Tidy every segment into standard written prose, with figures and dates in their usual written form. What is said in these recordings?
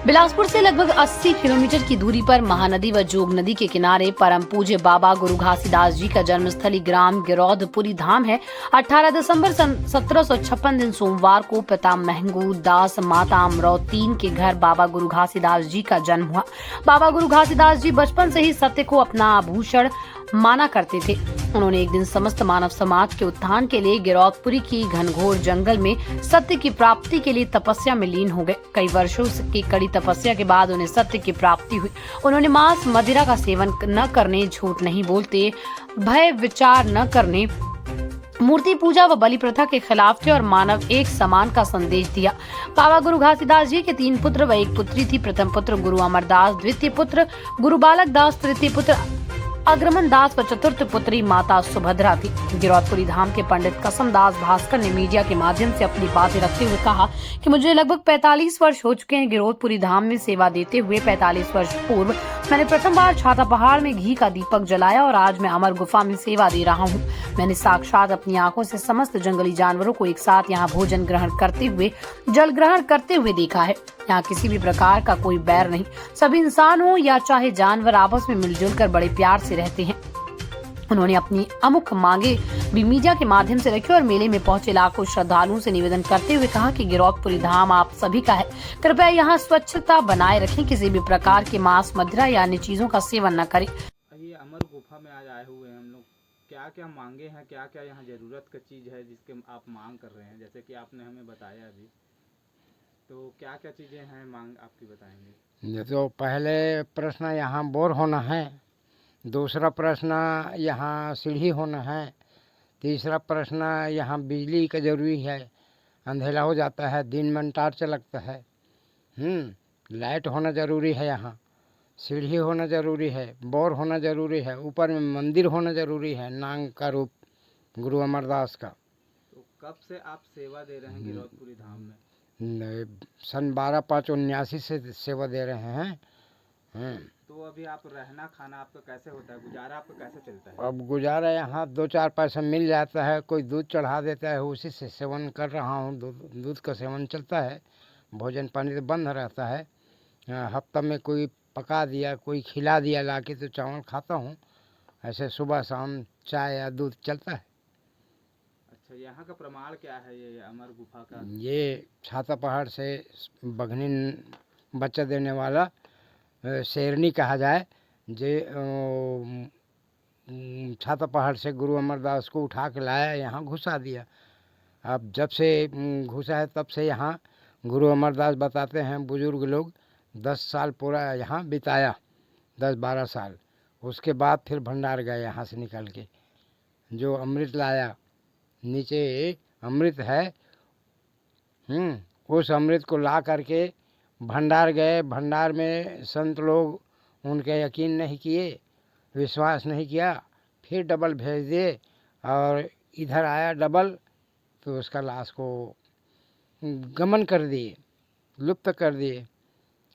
बिलासपुर से लगभग 80 किलोमीटर की दूरी पर महानदी व जोग नदी के किनारे परम पूज्य बाबा गुरु घासीदास जी का जन्मस्थली ग्राम गिरौदपुरी धाम है। 18 दिसंबर सन 1756 दिन सोमवार को पिता महंगू दास माता अमरौ तीन के घर बाबा गुरु घासीदास जी का जन्म हुआ। बाबा गुरु घासीदास जी बचपन से ही सत्य को अपना आभूषण माना करते थे। उन्होंने एक दिन समस्त मानव समाज के उत्थान के लिए गिरौदपुरी की घनघोर जंगल में सत्य की प्राप्ति के लिए तपस्या में लीन हो गए। कई वर्षों की कड़ी तपस्या के बाद उन्हें सत्य की प्राप्ति हुई। उन्होंने मांस मदिरा का सेवन न करने, झूठ नहीं बोलते, भय विचार न करने, मूर्ति पूजा व बलि प्रथा के खिलाफ थे और मानव एक समान का संदेश दिया। बाबा गुरु घासीदास जी के 3 पुत्र व 1 पुत्री थी। प्रथम पुत्र गुरु अमरदास, द्वितीय पुत्र गुरु बालक दास, तृतीय पुत्र अग्रमन दास व चतुर्थ पुत्री माता सुभद्रा थी। गिरौदपुरी धाम के पंडित कसमदास भास्कर ने मीडिया के माध्यम से अपनी बातें रखते हुए कहा कि मुझे लगभग 45 वर्ष हो चुके हैं गिरौदपुरी धाम में सेवा देते हुए। 45 वर्ष पूर्व मैंने प्रथम बार छाता पहाड़ में घी का दीपक जलाया और आज मैं अमर गुफा में सेवा दे रहा हूँ। मैंने साक्षात अपनी आंखों से समस्त जंगली जानवरों को एक साथ यहाँ भोजन ग्रहण करते हुए, जल ग्रहण करते हुए देखा है। यहाँ किसी भी प्रकार का कोई बैर नहीं, सभी इंसान हो या चाहे जानवर आपस में मिलजुल कर बड़े प्यार से रहते हैं। उन्होंने अपनी अमुख मांगे भी मीडिया के माध्यम से रखी और मेले में पहुंचे लाखों श्रद्धालुओं से निवेदन करते हुए कहा कि गिरौदपुरी धाम आप सभी का है, कृपया यहाँ स्वच्छता बनाए रखें, किसी भी प्रकार के मांस मदिरा या अन्य चीजों का सेवन न करें। ये अमर गुफा में आज आए हुए हैं हम लोग, क्या क्या मांगे हैं, क्या क्या यहाँ जरूरत का चीज़ है जिसके आप मांग कर रहे हैं, जैसे कि आपने हमें बताया अभी, तो क्या क्या चीज़ें हैं मांग आपकी बताएंगे? तो पहले प्रश्न यहाँ बोर होना है, दूसरा प्रश्न यहाँ सीढ़ी होना है, तीसरा प्रश्न यहाँ बिजली का जरूरी है, अंधेरा हो जाता है, दिन में टार्च लगता है, लाइट होना जरूरी है, यहाँ सीढ़ी होना जरूरी है, बोर होना जरूरी है, ऊपर में मंदिर होना जरूरी है, नांग का रूप गुरु अमरदास का। तो कब से आप सेवा दे रहे हैं गिरौदपुरी धाम में? सन 12/5/79 से सेवा दे रहे हैं। तो अभी आप रहना खाना आपका कैसे होता है, गुजारा आपका कैसे चलता है? अब गुजारा यहाँ 2-4 पैसा मिल जाता है, कोई दूध चढ़ा देता है, उसी से सेवन कर रहा हूँ। दूध का सेवन चलता है, भोजन पानी तो बंद रहता है। हफ्ता में कोई पका दिया, कोई खिला दिया लाके तो चावल खाता हूँ। ऐसे सुबह शाम चाय या दूध चलता है। अच्छा, यहाँ का प्रमाण क्या है ये अमर गुफा का? ये छाता पहाड़ से बघनी बच्चा देने वाला शेरनी कहा जाए, जे छाता पहाड़ से गुरु अमरदास को उठा के लाया, यहाँ घुसा दिया। अब जब से घुसा है तब से यहाँ गुरु अमरदास बताते हैं बुजुर्ग लोग 10 साल पूरा यहाँ बिताया, 10-12 साल। उसके बाद फिर भंडार गए यहाँ से निकल के, जो अमृत लाया, नीचे अमृत है, उस अमृत को ला करके भंडार गए। भंडार में संत लोग उनके यकीन नहीं किए, विश्वास नहीं किया, फिर डबल भेज दिए और इधर आया डबल, तो उसका लाश को गमन कर दिए, लुप्त कर दिए।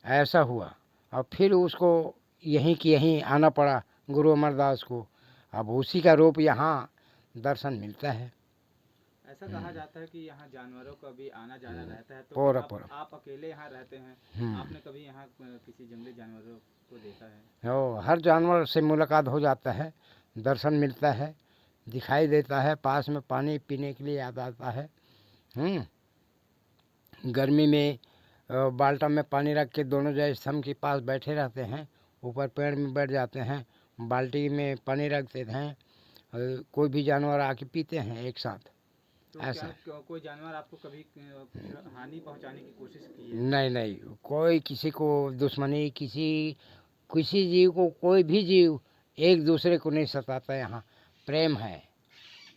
ऐसा हुआ और फिर उसको यहीं की यहीं आना पड़ा गुरु अमरदास को। अब उसी का रूप यहाँ दर्शन मिलता है। ऐसा कहा जाता है कि यहाँ जानवरों का भी आना जाना रहता है, तो पूरा आप अकेले यहाँ रहते हैं, आपने कभी यहाँ किसी जंगली जानवरों को देखा है? हर जानवर से मुलाकात हो जाता है, दर्शन मिलता है, दिखाई देता है, पास में पानी पीने के लिए याद आता है। गर्मी में बाल्टा में पानी रख के दोनों जगह स्तंभ के पास बैठे रहते हैं, ऊपर पेड़ में बैठ जाते हैं, बाल्टी में पानी रखते हैं, कोई भी जानवर आके पीते हैं एक साथ। तो ऐसा कोई जानवर आपको कभी हानि पहुंचाने की कोशिश की है? नहीं, कोई किसी को दुश्मनी, किसी जीव को, कोई भी जीव एक दूसरे को नहीं सताता, यहाँ प्रेम है।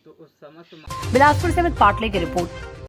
तो उस समस्त बिलासपुर से अमित पाटले की रिपोर्ट।